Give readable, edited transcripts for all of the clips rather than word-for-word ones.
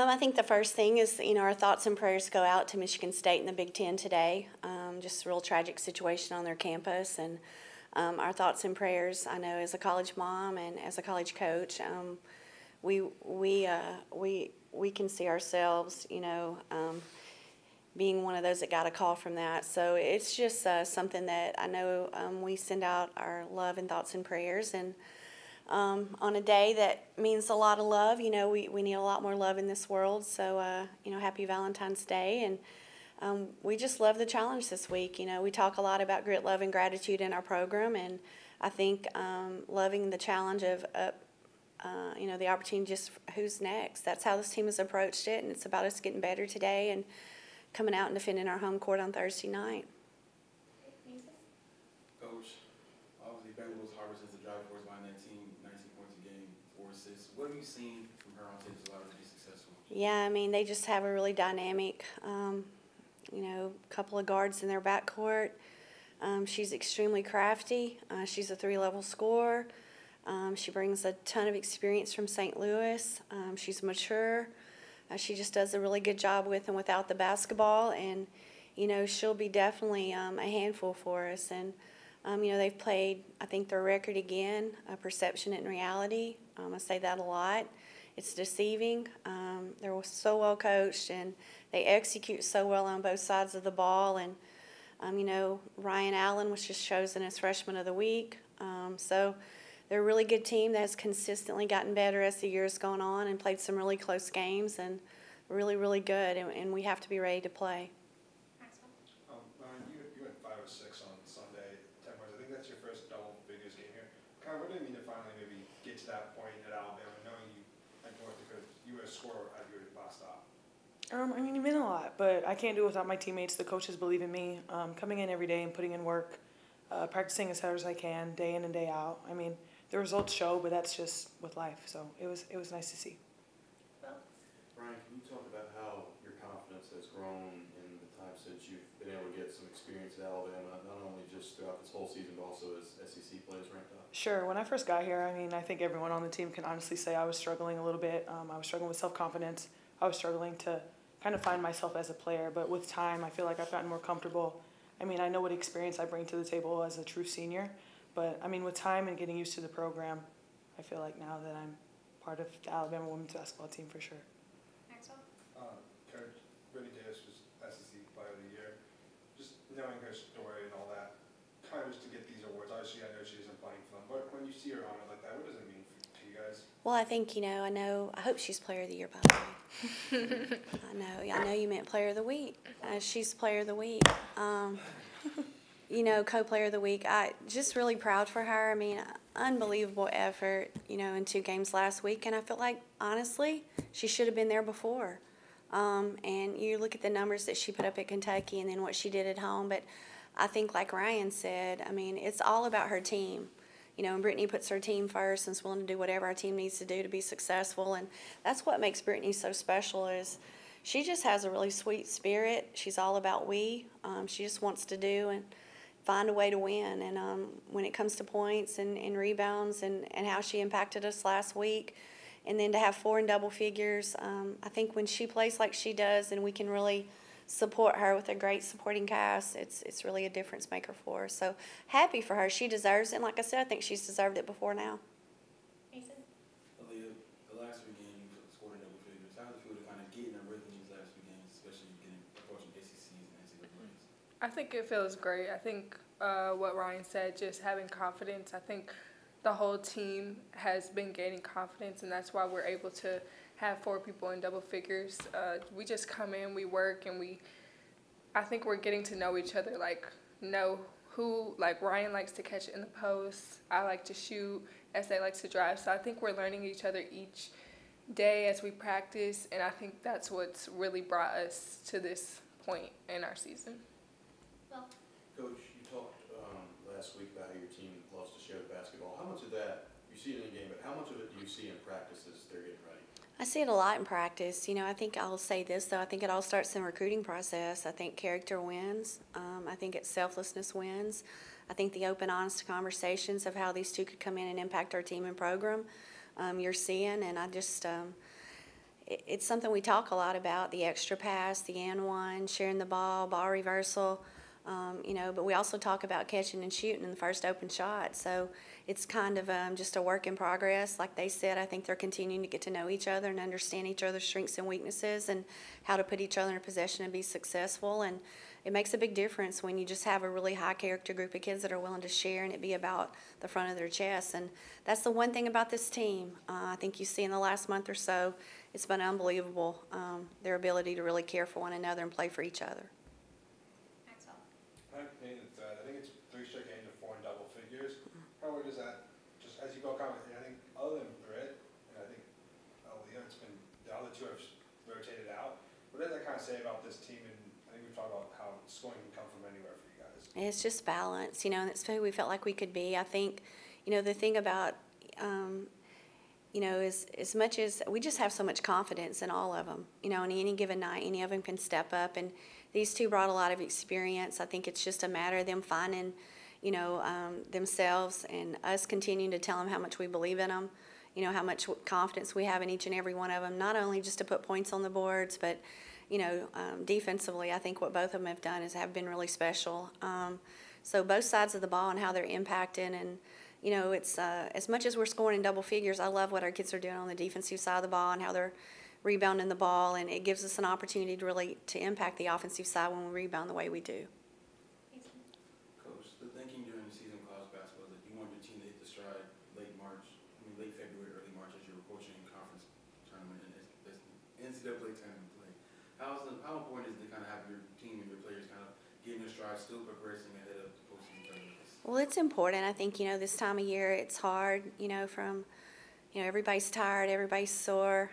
I think the first thing is, our thoughts and prayers go out to Michigan State in the Big Ten today. Just a real tragic situation on their campus, and our thoughts and prayers, I know as a college mom and as a college coach, we can see ourselves, being one of those that got a call from that. So it's just something that I know we send out our love and thoughts and prayers, and on a day that means a lot of love, we need a lot more love in this world. So, happy Valentine's Day. And we just love the challenge this week. We talk a lot about grit, love, and gratitude in our program. And I think loving the challenge of, the opportunity just who's next. That's how this team has approached it. And it's about us getting better today and coming out and defending our home court on Thursday night. Coach, obviously Vanderbilt's harvested the drive force by 19 points a game, 4 assists. What have you seen from her on tape to allow her to be successful? Yeah, they just have a really dynamic, couple of guards in their backcourt. She's extremely crafty. She's a 3-level scorer. She brings a ton of experience from St. Louis. She's mature. She just does a really good job with and without the basketball, and she'll be definitely a handful for us. And they've played, I think, their record again, perception and reality. I say that a lot. It's deceiving. They're so well coached, and they execute so well on both sides of the ball. And Ryan Allen was just chosen as Freshman of the Week. So they're a really good team that has consistently gotten better as the year's gone on and played some really close games, and really, really good. And we have to be ready to play. You went 5 or 6 on Sunday, 10 points. I think that's your first double figures game here. Kind of, what did it mean to finally maybe get to that point at Alabama, knowing you at North because you were a scorer at your last stop? It meant a lot, but I can't do it without my teammates. The coaches believe in me. Coming in every day and putting in work, practicing as hard as I can, day in and day out. The results show, but that's just with life. So it was nice to see. Brian, can you talk about how your confidence has grown in the time since you've been able to get some experience at Alabama, not only just throughout this whole season, but also as SEC players ranked up? Sure. When I first got here, I think everyone on the team can honestly say I was struggling a little bit. I was struggling with self-confidence. I was struggling to kind of find myself as a player, but with time, I feel like I've gotten more comfortable. I know what experience I bring to the table as a true senior, but with time and getting used to the program, I feel like now that I'm part of the Alabama women's basketball team for sure. Coach, Brittany Davis was SEC Player of the Year. Just knowing her story and all that, kind of just to get these awards. Obviously, I know she isn't playing for them, but when you see her honored like that, what does it mean to you guys? Well, I think, I hope she's Player of the Year, by the way. I know you meant Player of the Week. She's Player of the Week. Co-Player of the Week. I just really proud for her. Unbelievable effort, in 2 games last week. And I feel like, honestly, she should have been there before. And you look at the numbers that she put up at Kentucky and then what she did at home. But I think, like Ryan said, it's all about her team. And Brittany puts her team first and is willing to do whatever our team needs to do to be successful. And that's what makes Brittany so special is she just has a really sweet spirit. She's all about we. She just wants to do and find a way to win. And when it comes to points and rebounds and how she impacted us last week, and then to have 4 in double figures, I think when she plays like she does and we can really support her with a great supporting cast, it's really a difference maker for her. So happy for her. She deserves it. And like I said, I think she's deserved it before now. Aaliyah, the last 3 games you scored in double figures. How does it feel to kind of get in a rhythm these last 3 games, especially approaching ACCs and NCAAs? I think it feels great. I think what Ryan said, just having confidence. I think the whole team has been gaining confidence, and that's why we're able to have 4 people in double figures. We just come in, we work, and I think we're getting to know each other, know who, Ryan likes to catch it in the post, I like to shoot, SA likes to drive. So I think we're learning each other each day as we practice, and I think that's what's really brought us to this point in our season. Coach, you talked last week about how your team loves to share the basketball. How much of that, you see it in the game, but how much of it do you see in practice as they're getting ready? I see it a lot in practice. I think I'll say this, though. I think it all starts in the recruiting process. I think character wins. I think it's selflessness wins. I think the open, honest conversations of how these 2 could come in and impact our team and program, you're seeing. And I just, it's something we talk a lot about, the extra pass, the and one, sharing the ball reversal, you know, but we also talk about catching and shooting in the first open shot. So it's kind of just a work in progress. Like they said, I think they're continuing to get to know each other and understand each other's strengths and weaknesses and how to put each other in a position to be successful. And it makes a big difference when you just have a really high character group of kids that are willing to share and it be about the front of their chest. And that's the one thing about this team. I think you see in the last month or so, it's been unbelievable, their ability to really care for one another and play for each other. I think it's 3 straight games of 4 in double figures. How does that, just as you go comment, I think other than Britt, and I think Aaliyah, it's been, the other 2 have rotated out. What does that kind of say about this team? And I think we've talked about how scoring can come from anywhere for you guys. It's just balance, you know, and it's who we felt like we could be. I think, you know, the thing about, you know, is as much as we just have so much confidence in all of them, you know, on any given night, any of them can step up. And these 2 brought a lot of experience. I think it's just a matter of them finding, you know, themselves and us continuing to tell them how much we believe in them, you know, how much confidence we have in each and every one of them, not only just to put points on the boards, but, you know, defensively, I think what both of them have done is have been really special. So both sides of the ball and how they're impacting, and, you know, it's as much as we're scoring in double figures, I love what our kids are doing on the defensive side of the ball and how they're rebounding the ball, and it gives us an opportunity to really to impact the offensive side when we rebound the way we do. Coach, the thinking during the season of college basketball is that you wanted your team to hit the stride late February, early March as you're approaching conference tournament and NCAA tournament play. How important is it to kind of have your team and your players kind of getting their stride, still progressing ahead of the postseason tournaments? Well, it's important. I think, you know, this time of year it's hard, you know, you know, everybody's tired, everybody's sore,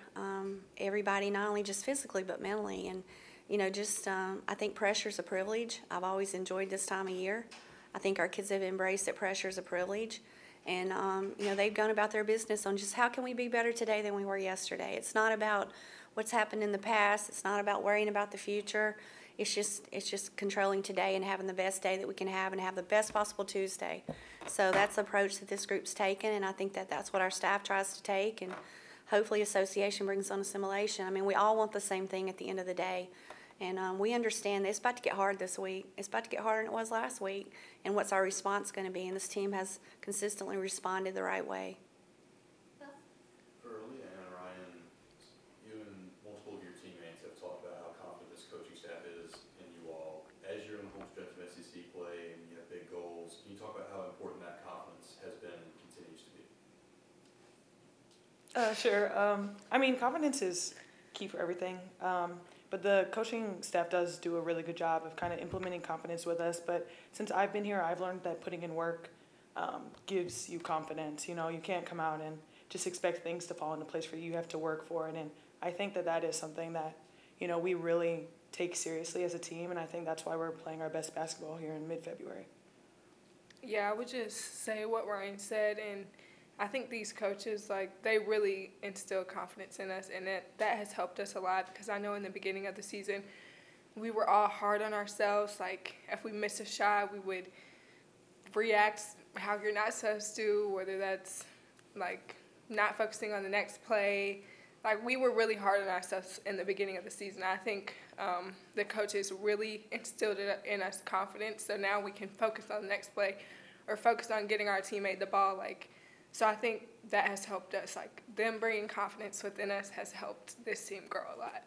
everybody not only just physically but mentally. And, you know, just I think pressure's a privilege. I've always enjoyed this time of year. I think our kids have embraced that pressure's a privilege. And, you know, they've gone about their business on just how can we be better today than we were yesterday. It's not about what's happened in the past. It's not about worrying about the future. It's just controlling today and having the best day that we can have and have the best possible Tuesday. So that's the approach that this group's taken, and I think that that's what our staff tries to take, and hopefully association brings on assimilation. I mean, we all want the same thing at the end of the day, and we understand that it's about to get hard this week. It's about to get harder than it was last week, and what's our response going to be, and this team has consistently responded the right way. For Aaliyah and Ryan, you and multiple of your teammates have talked about how confident this coaching staff is in you all. As you're in the home stretch of SEC play and you have big goals, can you talk about how important that confidence has been and continues to be? Sure. I mean, confidence is key for everything. But the coaching staff does do a really good job of kind of implementing confidence with us. But since I've been here, I've learned that putting in work gives you confidence. You know, you can't come out and just expect things to fall into place for you. You have to work for it. And I think that that is something that, you know, we really take seriously as a team. And I think that's why we're playing our best basketball here in mid-February. Yeah, I would just say what Ryan said, and I think these coaches, like, they really instill confidence in us, and that has helped us a lot, because I know in the beginning of the season we were all hard on ourselves. Like, if we missed a shot, we would react how you're not supposed to, whether that's, like, not focusing on the next play. Like, we were really hard on ourselves in the beginning of the season. I think the coaches really instilled in us confidence, so now we can focus on the next play or focus on getting our teammate the ball. Like, so I think that has helped us. Like, them bringing confidence within us has helped this team grow a lot.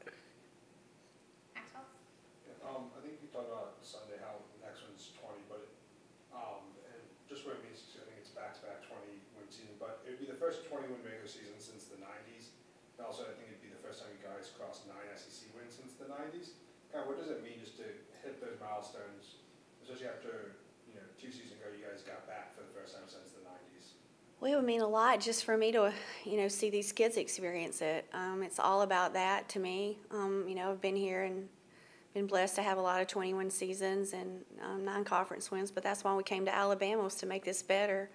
I think you talked about Sunday how the next one's 20, but and just what it means, I think it's back-to-back 20-win season, but it would be the first 20-win regular season since the 90s. And also, I think it'd be the first time you guys crossed 9 SEC wins since the 90s. Kind of, what does it mean just to hit those milestones, especially after, you know, 2 seasons ago you guys got back for the first time since the 90s? Well, it would mean a lot just for me to, you know, see these kids experience it. It's all about that to me. You know, I've been here and been blessed to have a lot of 21 seasons and 9 conference wins, but that's why we came to Alabama, was to make this better.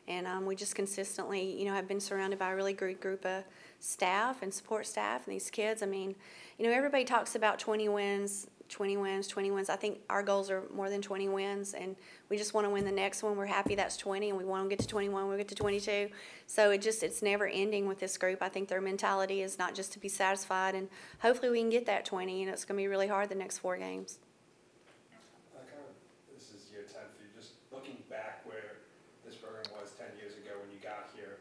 And we just consistently, you know, have been surrounded by a really great group of staff and support staff and these kids. I mean, you know, everybody talks about 20 wins. I think our goals are more than 20 wins, and we just want to win the next one. We're happy that's 20, and we want to get to 21, we'll get to 22. So it's never ending with this group. I think their mentality is not just to be satisfied, and hopefully we can get that 20, and it's going to be really hard the next 4 games. This is year 10 for you. Just looking back where this program was 10 years ago when you got here,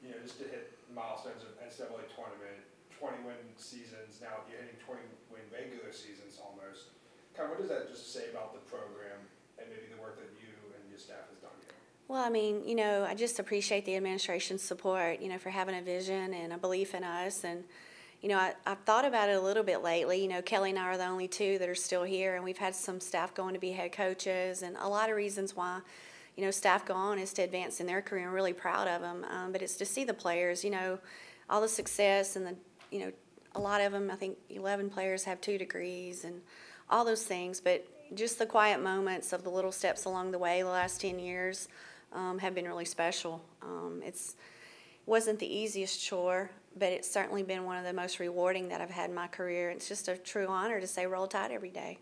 you know, just to hit milestones of NCAA tournament, 20-win seasons, now you're hitting 20-win regular seasons almost. Kind of what does that just say about the program and maybe the work that you and your staff has done here? Well, I mean, you know, I just appreciate the administration's support, you know, for having a vision and a belief in us. And, you know, I've thought about it a little bit lately. You know, Kelly and I are the only 2 that are still here, and we've had some staff going to be head coaches, and a lot of reasons why, you know, staff go on is to advance in their career. I'm really proud of them. But it's to see the players, you know, all the success and the, you know, a lot of them, I think 11 players have 2 degrees and all those things. But just the quiet moments of the little steps along the way the last 10 years have been really special. Wasn't the easiest chore, but it's certainly been one of the most rewarding that I've had in my career. It's just a true honor to say Roll Tide every day.